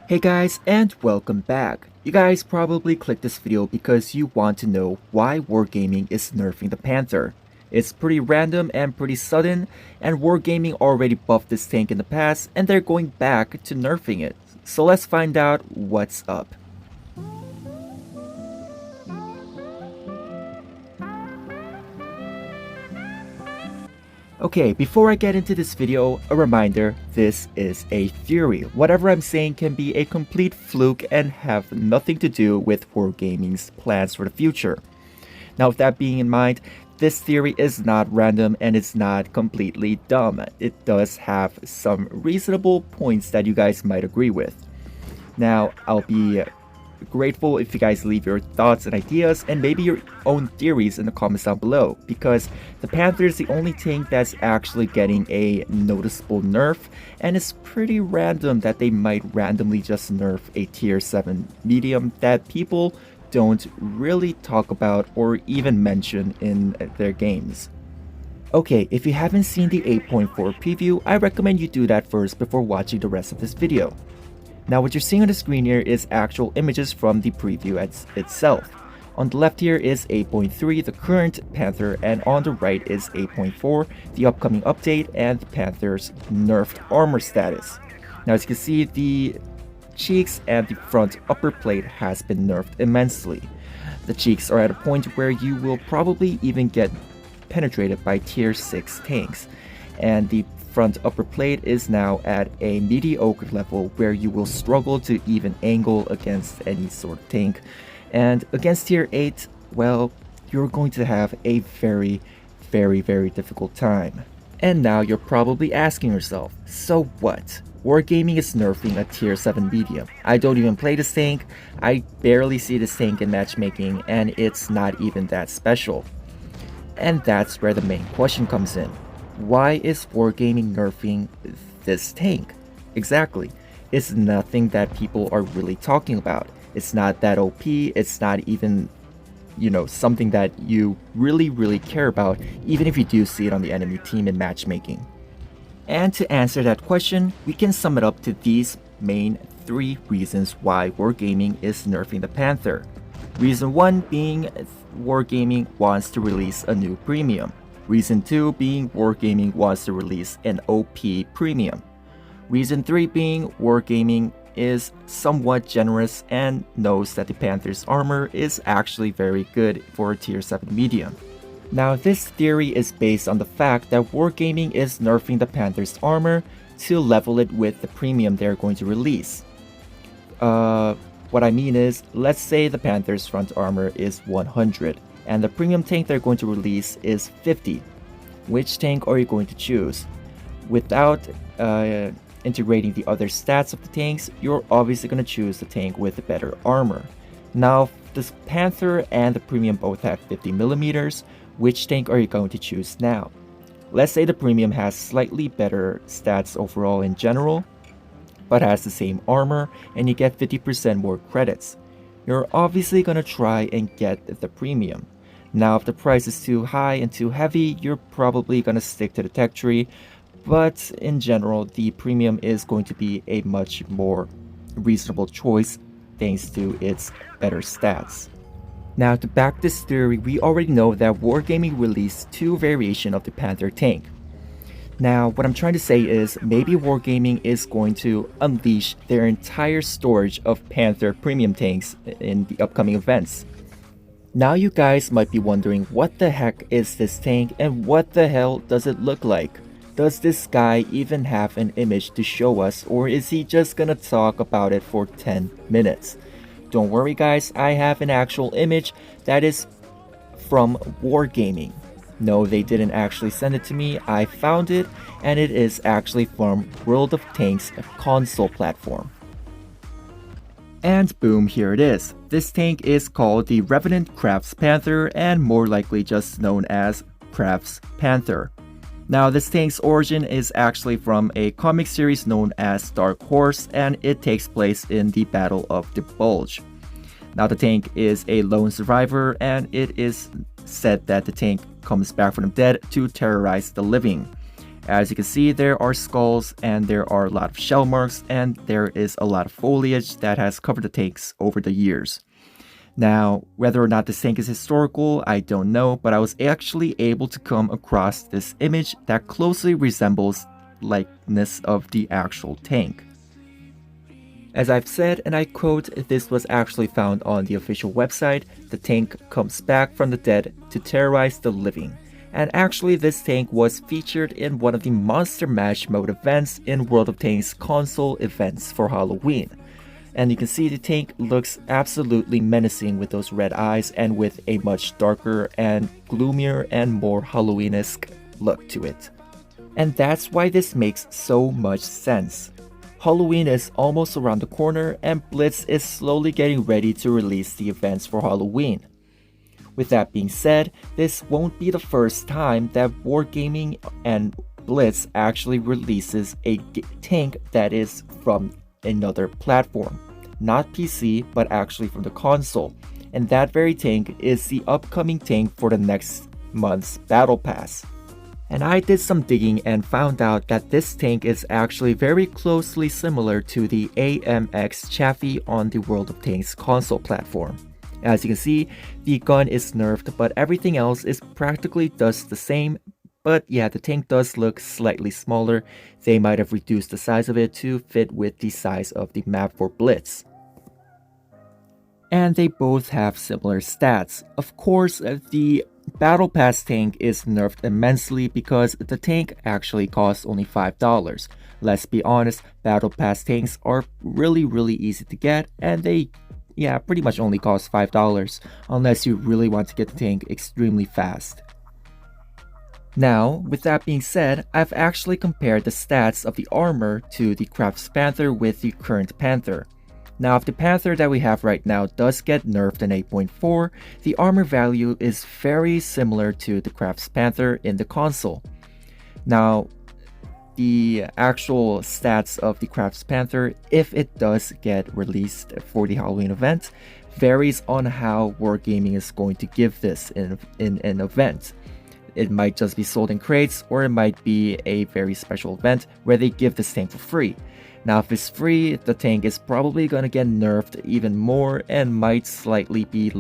Hey guys, and welcome back. You guys probably clicked this video because you want to know why Wargaming is nerfing the Panther. It's pretty random and pretty sudden, and Wargaming already buffed this tank in the past and they're going back to nerfing it. So let's find out what's up. Okay, before I get into this video, a reminder, this is a theory. Whatever I'm saying can be a complete fluke and have nothing to do with Wargaming's plans for the future. Now with that being in mind, this theory is not random and it's not completely dumb. It does have some reasonable points that you guys might agree with. Now, I'll be grateful if you guys leave your thoughts and ideas and maybe your own theories in the comments down below, because the Panther is the only tank that's actually getting a noticeable nerf, and it's pretty random that they might randomly just nerf a tier 7 medium that people don't really talk about or even mention in their games. Okay, if you haven't seen the 8.4 preview, I recommend you do that first before watching the rest of this video. Now what you're seeing on the screen here is actual images from the preview itself. On the left here is 8.3, the current Panther, and on the right is 8.4, the upcoming update and the Panther's nerfed armor status. Now as you can see, the cheeks and the front upper plate has been nerfed immensely. The cheeks are at a point where you will probably even get penetrated by tier 6 tanks, and the front upper plate is now at a mediocre level where you will struggle to even angle against any sort of tank. And against tier 8, well, you're going to have a very difficult time. And now you're probably asking yourself, so what? Wargaming is nerfing a tier 7 medium. I don't even play this tank, I barely see this tank in matchmaking, and it's not even that special. And that's where the main question comes in. Why is Wargaming nerfing this tank? Exactly. It's nothing that people are really talking about. It's not that OP, it's not even, something that you really care about, even if you do see it on the enemy team in matchmaking. And to answer that question, we can sum it up to these main 3 reasons why Wargaming is nerfing the Panther. Reason 1 being Wargaming wants to release a new premium. Reason 2 being Wargaming wants to release an OP premium. Reason 3 being Wargaming is somewhat generous and knows that the Panther's armor is actually very good for a tier 7 medium. Now this theory is based on the fact that Wargaming is nerfing the Panther's armor to level it with the premium they're going to release. What I mean is, let's say the Panther's front armor is 100. And the premium tank they're going to release is 50. Which tank are you going to choose? Without integrating the other stats of the tanks, you're obviously going to choose the tank with the better armor. Now, if this Panther and the premium both have 50mm, which tank are you going to choose now? Let's say the premium has slightly better stats overall in general, but has the same armor, and you get 50% more credits. You're obviously going to try and get the premium. Now if the price is too high and too heavy, you're probably going to stick to the tech tree, but in general the premium is going to be a much more reasonable choice thanks to its better stats. Now to back this theory, we already know that Wargaming released 2 variations of the Panther tank. Now what I'm trying to say is maybe Wargaming is going to unleash their entire storage of Panther premium tanks in the upcoming events. Now you guys might be wondering, what the heck is this tank and what the hell does it look like? Does this guy even have an image to show us, or is he just gonna talk about it for 10 minutes? Don't worry guys, I have an actual image that is from Wargaming. No, they didn't actually send it to me, I found it, and it is actually from World of Tanks console platform. And boom, here it is. This tank is called the Revenant Crafts Panther, and more likely just known as Crafts Panther. Now this tank's origin is actually from a comic series known as Dark Horse, and it takes place in the Battle of the Bulge. Now the tank is a lone survivor, and it is said that the tank comes back from the dead to terrorize the living. As you can see, there are skulls and there are a lot of shell marks and there is a lot of foliage that has covered the tanks over the years. Now, whether or not this tank is historical, I don't know, but I was actually able to come across this image that closely resembles likeness of the actual tank. As I've said, and I quote, this was actually found on the official website, the tank comes back from the dead to terrorize the living. And actually this tank was featured in one of the Monster Mash mode events in World of Tanks console events for Halloween. And you can see the tank looks absolutely menacing with those red eyes and with a much darker and gloomier and more Halloween-esque look to it. And that's why this makes so much sense. Halloween is almost around the corner and Blitz is slowly getting ready to release the events for Halloween. With that being said, this won't be the first time that Wargaming and Blitz actually releases a tank that is from another platform. Not PC, but actually from the console. And that very tank is the upcoming tank for the next month's Battle Pass. And I did some digging and found out that this tank is actually very closely similar to the AMX Chaffee on the World of Tanks console platform. As you can see, the gun is nerfed, but everything else is practically does the same. But yeah, the tank does look slightly smaller. They might have reduced the size of it to fit with the size of the map for Blitz. And they both have similar stats. Of course, the Battle Pass tank is nerfed immensely because the tank actually costs only $5. Let's be honest, Battle Pass tanks are really easy to get, and they pretty much only cost $5 unless you really want to get the tank extremely fast. Now, with that being said, I've actually compared the stats of the armor to the Crafts Panther with the current Panther. Now, if the Panther that we have right now does get nerfed in 8.4, the armor value is very similar to the Crafts Panther in the console. Now, the actual stats of the Crafts Panther, if it does get released for the Halloween event, varies on how Wargaming is going to give this in an event. It might just be sold in crates, or it might be a very special event where they give this tank for free. Now, if it's free, the tank is probably going to get nerfed even more and might slightly be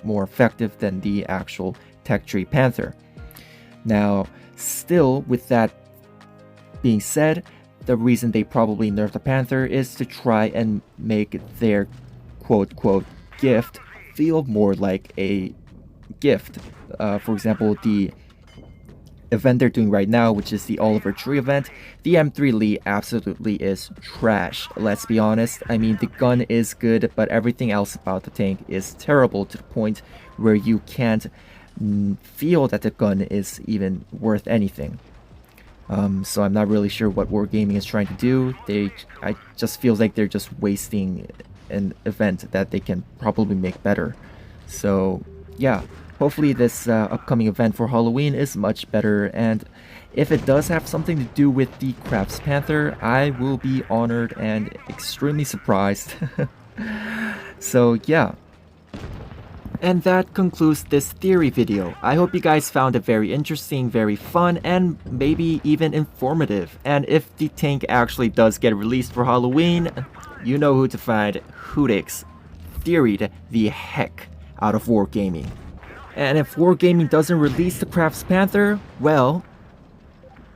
more effective than the actual Tech Tree Panther. Now, still, with that being said, the reason they probably nerfed the Panther is to try and make their quote-quote gift feel more like a gift. For example, the event they're doing right now, which is the Oliver Tree event, the M3 Lee absolutely is trash. Let's be honest. I mean, the gun is good, but everything else about the tank is terrible to the point where you can't feel that the gun is even worth anything. So I'm not really sure what Wargaming is trying to do. I just feel like they're just wasting an event that they can probably make better. So yeah, hopefully this upcoming event for Halloween is much better, and if it does have something to do with the Crafts Panther, I will be honored and extremely surprised. So yeah. And that concludes this theory video. I hope you guys found it very interesting, very fun, and maybe even informative. And if the tank actually does get released for Halloween, you know who to find. Hootix theoried the heck out of Wargaming. And if Wargaming doesn't release the Crafts Panther, well,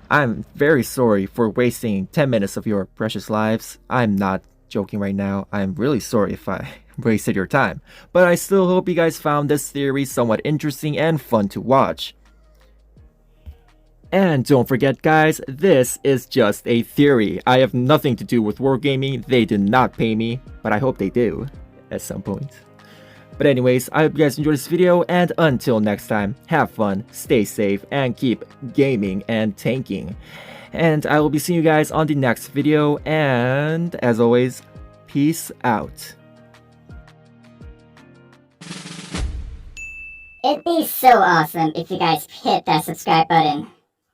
I'm very sorry for wasting 10 minutes of your precious lives. I'm not joking right now. I'm really sorry if I wasted your time. But I still hope you guys found this theory somewhat interesting and fun to watch. And don't forget guys, this is just a theory. I have nothing to do with Wargaming. They do not pay me, but I hope they do at some point. But anyways, I hope you guys enjoyed this video, and until next time, have fun, stay safe, and keep gaming and tanking. And I will be seeing you guys on the next video, and as always, peace out. It'd be so awesome if you guys hit that subscribe button.